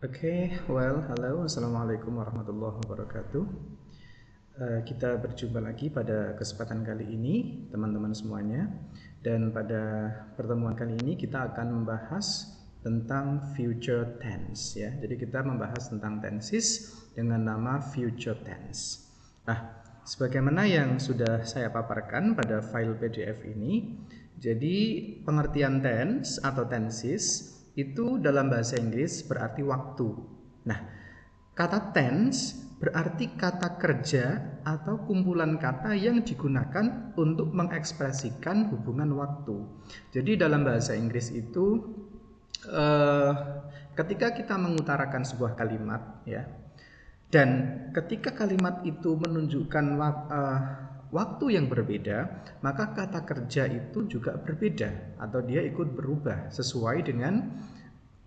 Halo, assalamualaikum warahmatullahi wabarakatuh. Kita berjumpa lagi pada kesempatan kali ini, teman-teman semuanya. Dan pada pertemuan kali ini kita akan membahas tentang future tense, ya. Jadi kita membahas tentang tenses dengan nama future tense. Nah, sebagaimana yang sudah saya paparkan pada file PDF ini, jadi pengertian tense atau tenses itu dalam bahasa Inggris berarti waktu. Nah, kata tense berarti kata kerja atau kumpulan kata yang digunakan untuk mengekspresikan hubungan waktu. Jadi dalam bahasa Inggris itu ketika kita mengutarakan sebuah kalimat, ya, dan ketika kalimat itu menunjukkan waktu yang berbeda, maka kata kerja itu juga berbeda atau dia ikut berubah sesuai dengan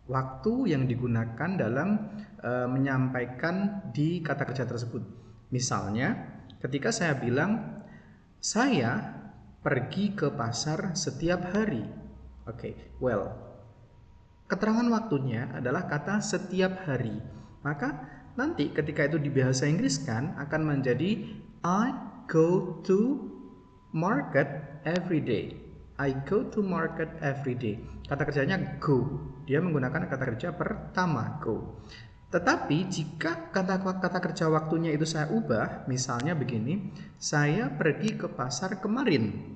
waktu yang digunakan dalam menyampaikan di kata kerja tersebut. Misalnya, ketika saya bilang saya pergi ke pasar setiap hari. Keterangan waktunya adalah kata setiap hari. Maka nanti ketika itu di bahasa Inggris kan akan menjadi I go to market every day. I go to market every day. Kata kerjanya go. Dia menggunakan kata kerja pertama, go. Tetapi jika kata kerja waktunya itu saya ubah, misalnya begini, saya pergi ke pasar kemarin.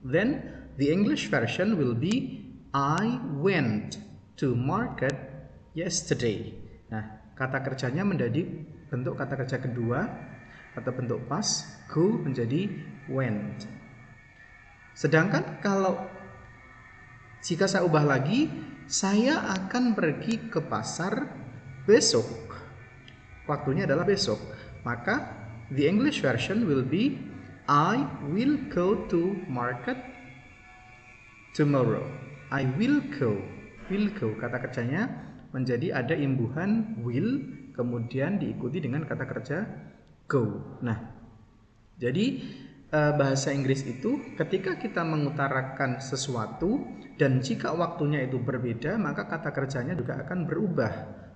Then the English version will be I went to market yesterday. Nah, kata kerjanya menjadi bentuk kata kerja kedua atau bentuk past, go menjadi went. Sedangkan kalau jika saya ubah lagi, saya akan pergi ke pasar besok. Waktunya adalah besok. Maka the English version will be I will go to market tomorrow. I will go. Will go kata kerjanya menjadi ada imbuhan will kemudian diikuti dengan kata kerja go. Nah, jadi bahasa Inggris itu ketika kita mengutarakan sesuatu dan jika waktunya itu berbeda, maka kata kerjanya juga akan berubah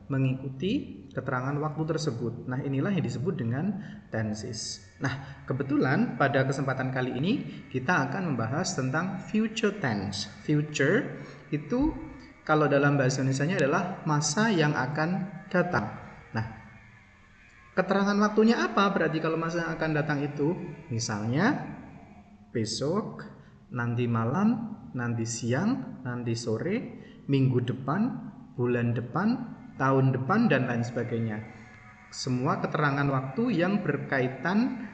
mengikuti keterangan waktu tersebut. Nah, inilah yang disebut dengan tenses. Nah, kebetulan pada kesempatan kali ini kita akan membahas tentang future tense. Future itu kalau dalam bahasa Indonesianya adalah masa yang akan datang. Nah, keterangan waktunya apa berarti kalau masa yang akan datang itu? Misalnya besok, nanti malam, nanti siang, nanti sore, minggu depan, bulan depan, tahun depan, dan lain sebagainya. Semua keterangan waktu yang berkaitan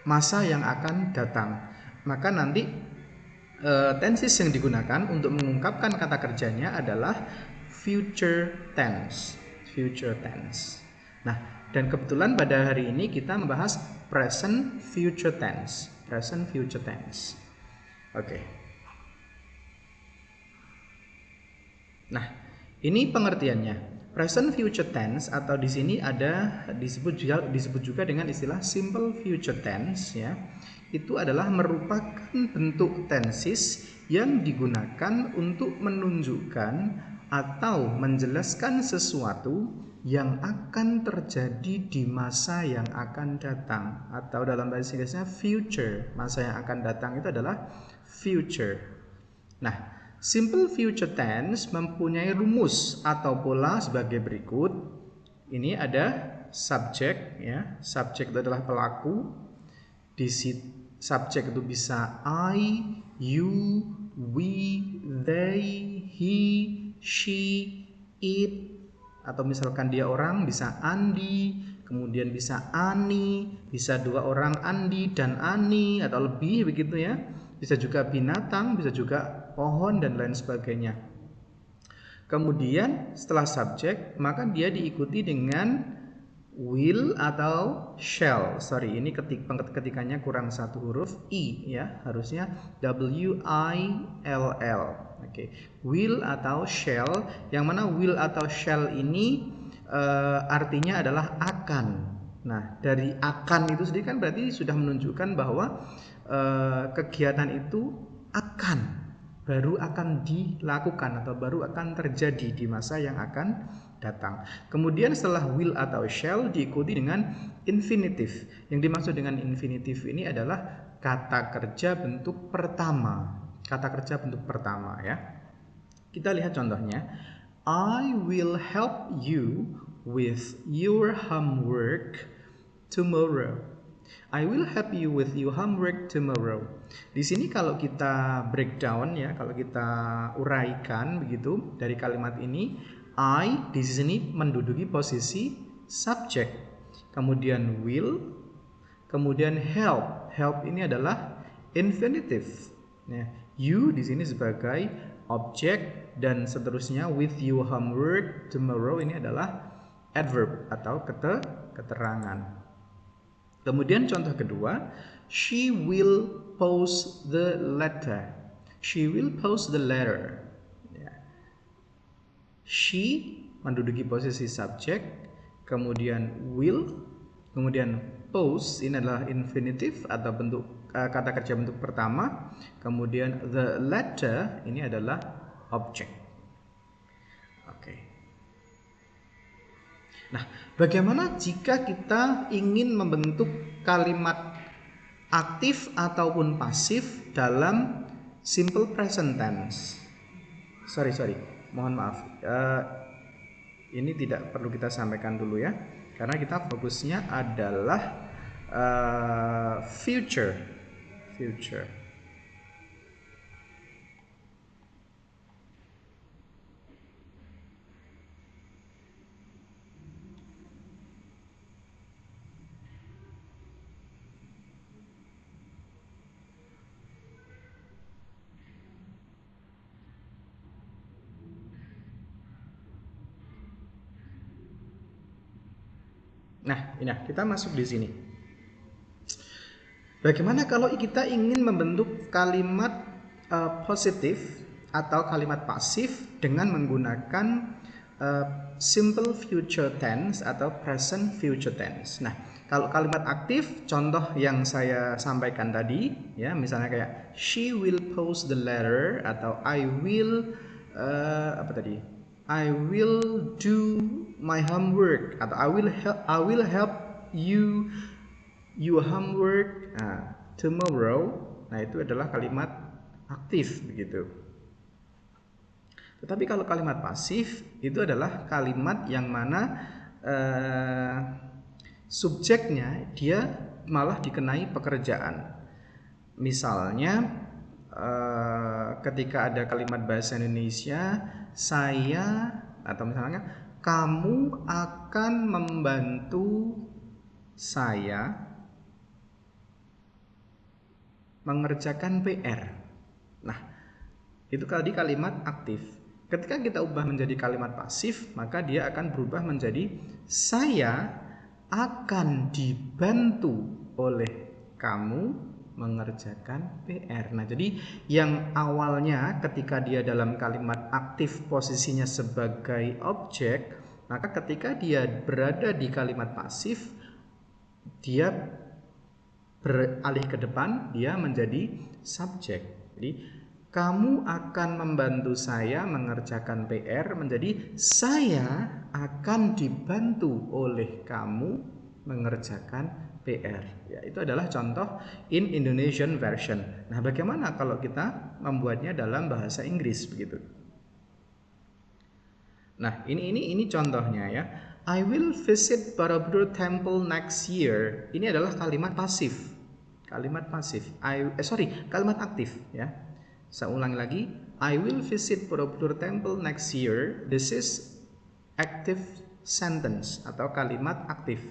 masa yang akan datang. Maka nanti tenses yang digunakan untuk mengungkapkan kata kerjanya adalah future tense. Future tense. Nah, dan kebetulan pada hari ini kita membahas present future tense. Present future tense. Oke. Nah, ini pengertiannya. Present future tense atau di sini ada disebut juga dengan istilah simple future tense, ya. Itu adalah merupakan bentuk tenses yang digunakan untuk menunjukkan atau menjelaskan sesuatu yang akan terjadi di masa yang akan datang, atau dalam bahasa Inggrisnya future. Masa yang akan datang itu adalah future. Nah, simple future tense mempunyai rumus atau pola sebagai berikut. Ini ada subjek, ya. Subjek itu adalah pelaku. Di subjek itu bisa I, you, we, they, he, she, it, atau misalkan dia orang bisa Andi, kemudian bisa Ani, bisa dua orang Andi dan Ani atau lebih begitu, ya. Bisa juga binatang, bisa juga pohon dan lain sebagainya. Kemudian setelah subjek maka dia diikuti dengan will atau shall. Ini ketikannya kurang satu huruf i, ya. Harusnya W I L L. Oke. Will atau shall, yang mana will atau shall ini artinya adalah akan. Nah, dari akan itu sendiri kan berarti sudah menunjukkan bahwa kegiatan itu akan baru akan dilakukan atau baru akan terjadi di masa yang akan datang. Kemudian setelah will atau shall diikuti dengan infinitive. Yang dimaksud dengan infinitive ini adalah kata kerja bentuk pertama. Kata kerja bentuk pertama ya. Kita lihat contohnya. I will help you with your homework tomorrow. I will help you with your homework tomorrow. Di sini kalau kita breakdown ya, kalau kita uraikan begitu dari kalimat ini, I di sini menduduki posisi subject. Kemudian will, kemudian help. Help ini adalah infinitive. Ya, you di sini sebagai objek dan seterusnya with your homework tomorrow ini adalah adverb atau keterangan. Kemudian contoh kedua, she will post the letter. She will post the letter. Ya. She menduduki posisi subjek, kemudian will, kemudian post ini adalah infinitive atau bentuk kata kerja bentuk pertama, kemudian the letter ini adalah objek. Oke. Nah, bagaimana jika kita ingin membentuk kalimat aktif ataupun pasif dalam simple present tense? Sorry, mohon maaf. Ini tidak perlu kita sampaikan dulu ya, karena kita fokusnya adalah future. Nah, ini kita masuk di sini. Bagaimana kalau kita ingin membentuk kalimat positif atau kalimat pasif dengan menggunakan simple future tense atau present future tense. Nah, kalau kalimat aktif, contoh yang saya sampaikan tadi, ya, misalnya kayak she will post the letter atau I will I will do my homework atau I will help you your homework tomorrow. Nah, itu adalah kalimat aktif begitu. Tetapi kalau kalimat pasif itu adalah kalimat yang mana subjeknya dia malah dikenai pekerjaan. Misalnya ketika ada kalimat bahasa Indonesia, saya, atau misalnya kamu akan membantu saya mengerjakan PR. Nah, itu tadi kalimat aktif. Ketika kita ubah menjadi kalimat pasif, maka dia akan berubah menjadi saya akan dibantu oleh kamu mengerjakan PR. Nah, jadi yang awalnya ketika dia dalam kalimat aktif posisinya sebagai objek, maka ketika dia berada di kalimat pasif, dia beralih ke depan, dia menjadi subjek. Jadi kamu akan membantu saya mengerjakan PR menjadi saya akan dibantu oleh kamu mengerjakan PR. Ya, itu adalah contoh in Indonesian version. Nah, bagaimana kalau kita membuatnya dalam bahasa Inggris begitu? Nah, ini contohnya ya. I will visit Borobudur Temple next year. Ini adalah kalimat pasif. Kalimat pasif. Kalimat aktif ya. Saya ulangi lagi. I will visit Borobudur Temple next year. This is active sentence atau kalimat aktif.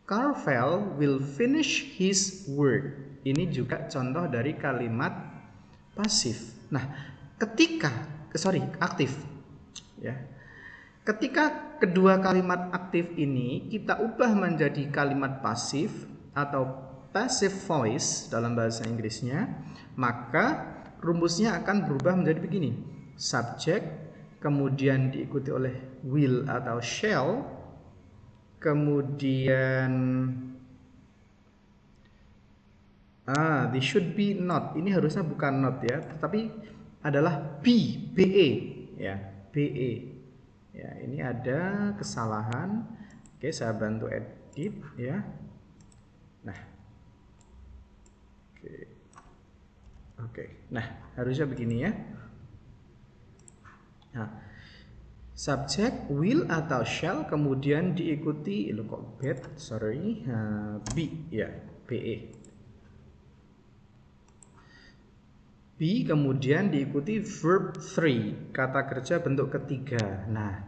Carvel will finish his work. Ini juga contoh dari kalimat pasif. Nah, aktif. Ya. Ketika kedua kalimat aktif ini kita ubah menjadi kalimat pasif atau passive voice dalam bahasa Inggrisnya, maka rumusnya akan berubah menjadi begini. Subject, kemudian diikuti oleh will atau shall, kemudian this should be not. Ini harusnya bukan not ya, tetapi adalah BE ya, BE. Ya, ini ada kesalahan. Oke, saya bantu edit ya. Nah. Oke. Nah, harusnya begini ya. Nah, subjek will atau shall kemudian diikuti B ya, BE. B kemudian diikuti verb 3, kata kerja bentuk ketiga. Nah,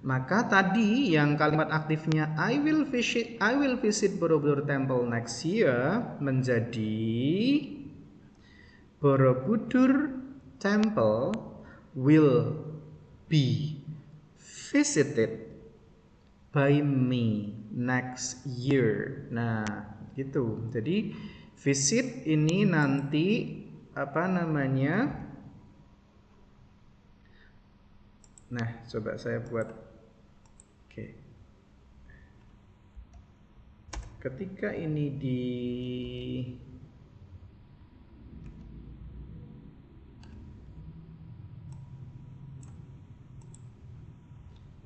maka tadi yang kalimat aktifnya I will visit Borobudur Temple next year menjadi Borobudur Temple will be visited by me next year. Nah, gitu. Jadi visit ini nanti apa namanya? Nah, coba saya buat. Oke. Ketika ini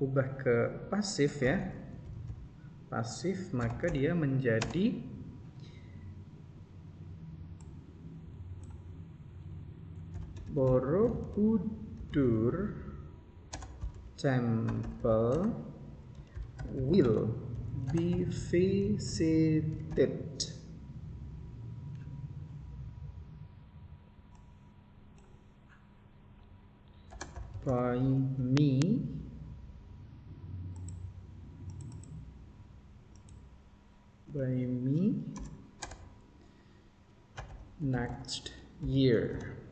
ubah ke pasif ya, pasif, maka dia menjadi Borobudur Temple will be visited by me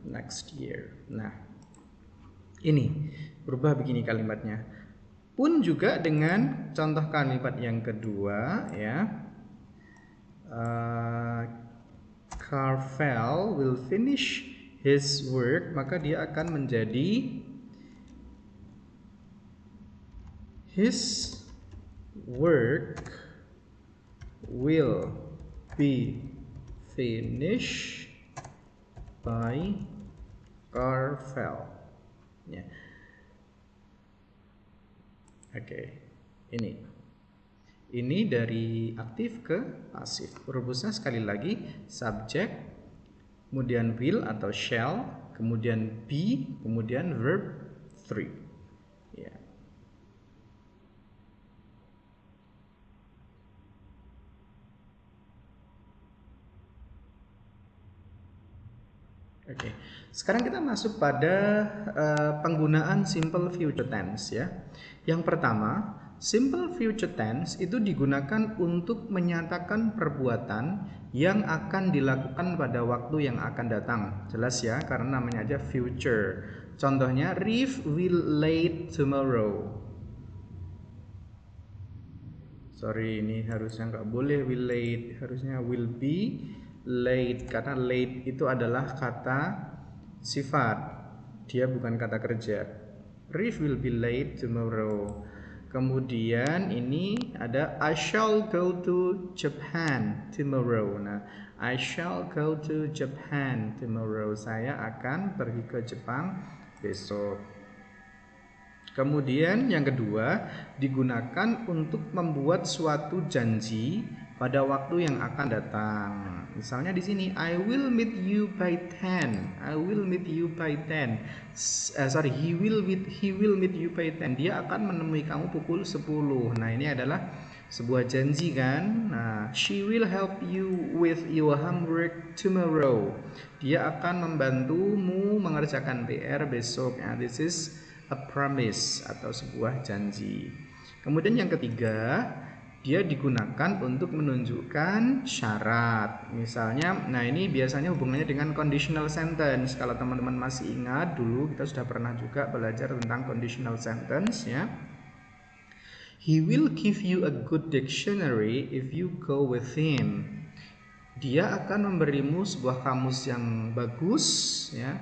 next year. Nah, ini berubah begini kalimatnya. Pun juga dengan contoh kalimat yang kedua ya. Carvel will finish his work, maka dia akan menjadi his work will be finished by Carvel. Ya. Oke, ini dari aktif ke pasif. Rumusnya sekali lagi subjek, kemudian will atau shall, kemudian be, kemudian verb 3. Ya. Oke, sekarang kita masuk pada penggunaan simple future tense ya. Yang pertama, simple future tense itu digunakan untuk menyatakan perbuatan yang akan dilakukan pada waktu yang akan datang. Jelas ya, karena namanya aja future. Contohnya, Reef will late tomorrow. Sorry, ini harusnya nggak boleh will late, harusnya will be late, karena late itu adalah kata sifat, dia bukan kata kerja. Reef will be late tomorrow. Kemudian ini ada I shall go to Japan tomorrow. Nah, I shall go to Japan tomorrow. Saya akan pergi ke Jepang besok. Kemudian yang kedua digunakan untuk membuat suatu janji pada waktu yang akan datang. Misalnya di sini I will meet you by 10. I will meet you by 10. He will meet you by 10. Dia akan menemui kamu pukul 10. Nah, ini adalah sebuah janji kan. Nah, she will help you with your homework tomorrow. Dia akan membantumu mengerjakan PR besok. Nah, this is a promise atau sebuah janji. Kemudian yang ketiga, dia digunakan untuk menunjukkan syarat. Misalnya, nah ini biasanya hubungannya dengan conditional sentence. Kalau teman-teman masih ingat, dulu kita sudah pernah juga belajar tentang conditional sentence ya. He will give you a good dictionary if you go with him. Dia akan memberimu sebuah kamus yang bagus ya,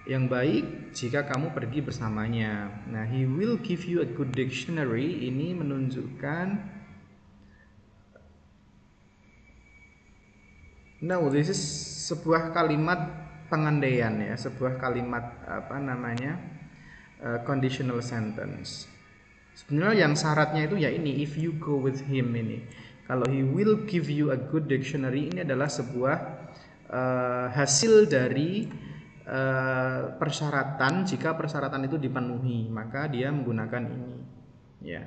yang baik jika kamu pergi bersamanya. Nah, he will give you a good dictionary ini menunjukkan this is sebuah kalimat pengandaian ya, sebuah kalimat conditional sentence. Sebenarnya yang syaratnya itu ya ini, if you go with him ini. Kalau he will give you a good dictionary, ini adalah sebuah hasil dari persyaratan. Jika persyaratan itu dipenuhi, maka dia menggunakan ini ya.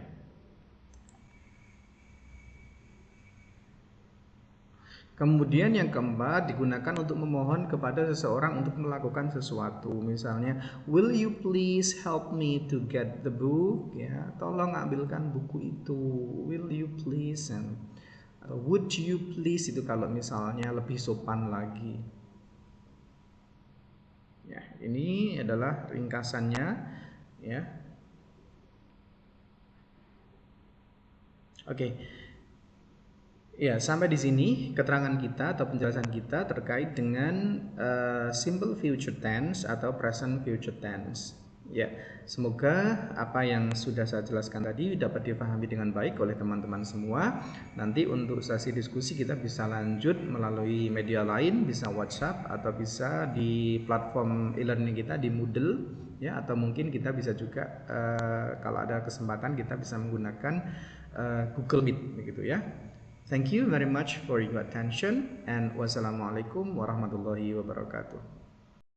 Kemudian yang keempat, digunakan untuk memohon kepada seseorang untuk melakukan sesuatu. Misalnya, will you please help me to get the book? Ya, tolong ambilkan buku itu. Will you please? And would you please itu kalau misalnya lebih sopan lagi. Ya, ini adalah ringkasannya ya. Oke. Ya, sampai di sini keterangan kita atau penjelasan kita terkait dengan simple future tense atau present future tense. Ya, semoga apa yang sudah saya jelaskan tadi dapat dipahami dengan baik oleh teman-teman semua. Nanti untuk sesi diskusi kita bisa lanjut melalui media lain, bisa WhatsApp atau bisa di platform e-learning kita di Moodle ya, atau mungkin kita bisa juga kalau ada kesempatan kita bisa menggunakan Google Meet begitu ya. Thank you very much for your attention and wassalamualaikum warahmatullahi wabarakatuh.